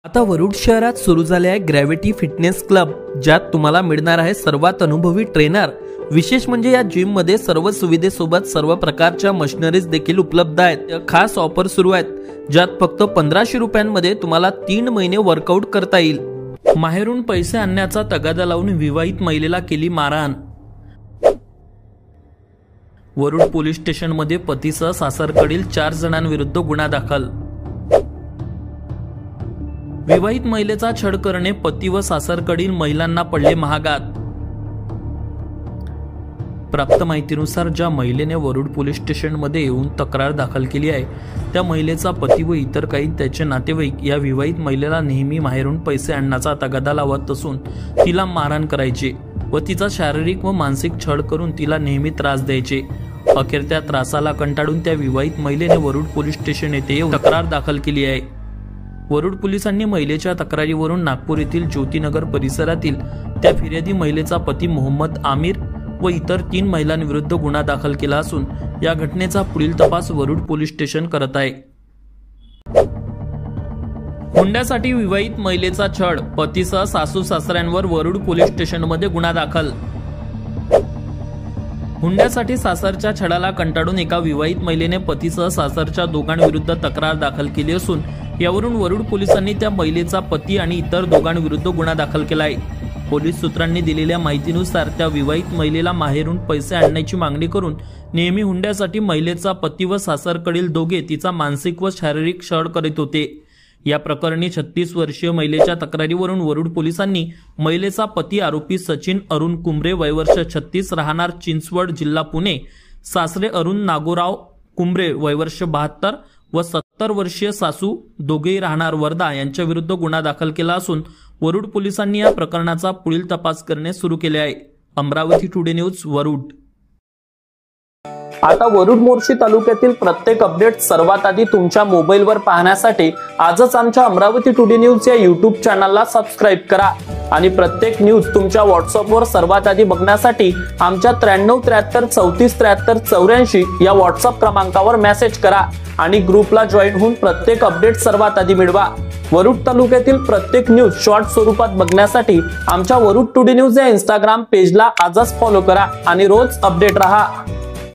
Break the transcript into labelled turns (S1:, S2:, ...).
S1: आता वरुड शहरात सुरू झाले आहे ग्रॅव्हिटी फिटनेस क्लब, ज्यात तुम्हाला मिळणार आहे सर्वात अनुभवी ट्रेनर। विशेष म्हणजे या जिम मध्ये सर्व सुविधेसोबत सर्व प्रकारच्या मशिनरीज देखील उपलब्ध आहेत। खास ऑफर सुरू आहेत, ज्यात फक्त 1500 रुपयांमध्ये तुम्हाला 3 महिने वर्कआउट करता येईल। माहेरून पैसे आणण्याचा तगादा लावून विवाहित महिलेला केली मारहाण। वरुड पोलीस स्टेशन मध्ये पतीसह सासरकडील 4 जणांविरुद्ध गुन्हा दाखल। विवाहित महिलेचा छळ करणे पती व सासरकडील महिलांना पडले महागात। प्राप्त माहितीनुसार ज्या महिलेने वरुड पोलीस स्टेशन मध्ये येऊन तक्रार दाखल केली आहे, त्या महिलेचा पती व इतर काही त्याचे नातेवाईक या विवाहित महिलेला नेहमी माहेरून पैसे आणण्याचा तगादा लावत असून तिला मारहाण करायचे व तिचा शारीरिक व मानसिक छळ करून तिला नेहमी त्रास द्यायचे। अखेर त्या त्रासाला कंटाळून त्या विवाहित महिलेने वरुड पोलीस स्टेशन येथे येऊन तक्रार दाखल केली आहे। वरुड पोलिसांनी महिलेच्या तक्रारीवरून नागपूर येथील ज्योतिनगर परिसरातील त्या फिर्यादी महिलेचा पती मोहम्मद आमिर व इतर 3 महिलांविरुद्ध गुन्हा दाखल केला असून या घटनेचा पुढील तपास वरुड पोलीस स्टेशन करत आहे। हुंड्यासाठी विवाहित महिलेचा छळ, पतीसह सासू सासऱ्यांवर वरुड पोलीस स्टेशन मध्ये गुन्हा दाखल। हुंड्यासाठी सासरच्या छळाला कंटाळून एका विवाहित महिलेने पतीसह सासरच्या दोघांविरुद्ध तक्रार दाखल केली असून यावरून वरुड पोलिसांनी त्या महिलेचा पती आणि इतर दोघांविरुद्ध गुन्हा दाखल केला आहे। पोलीस सूत्रांनी दिलेल्या माहितीनुसार त्या विवाहित महिलेला माहेरून पैसे आणण्याची मागणी करून नेहमी हुंड्यासाठी महिलेचा पती व सासरकडील दोघे तिचा मानसिक व शारीरिक छळ करीत होते। या प्रकरणी 36 वर्षीय महिलेच्या तक्रारीवरून वरुड पोलिसांनी महिलेचा पती आरोपी सचिन अरुण कुंभरे वय वर्ष 36 राहणार चिंचवड जिल्हा पुणे, सासरे अरुण नागोराव कुंभरे वय वर्ष 72 व 70 वर्षीय सासू दोघेही राहणार वर्धा यांच्या विरुद्ध गुन्हा दाखल केला असून वरुड पोलिसांनी या प्रकरणाचा पुढील तपास करणे सुरू केले आहे। Amravati today news Warud.
S2: आता वरुड मोर्शी तालुक्यातील प्रत्येक अपडेट सर्वात आधी तुमच्या मोबाईलवर पाहण्यासाठी आजच आमच्या अमरावती टुडे न्यूज या YouTube चॅनलला सबस्क्राइब करा आणि प्रत्येक न्यूज तुमच्या व्हॉट्सअपवर सर्वात आधी बघण्यासाठी आमच्या 93 73 34 73 84 या व्हॉट्सअप क्रमांकावर मेसेज करा आणि ग्रुपला जॉईन होऊन प्रत्येक अपडेट सर्वात आधी मिळवा। वरुड तालुक्यातील प्रत्येक न्यूज शॉर्ट स्वरूपात बघण्यासाठी आमच्या वरुड टुडे न्यूज या Instagram पेजला आजच फॉलो करा आणि रोज अपडेट रहा।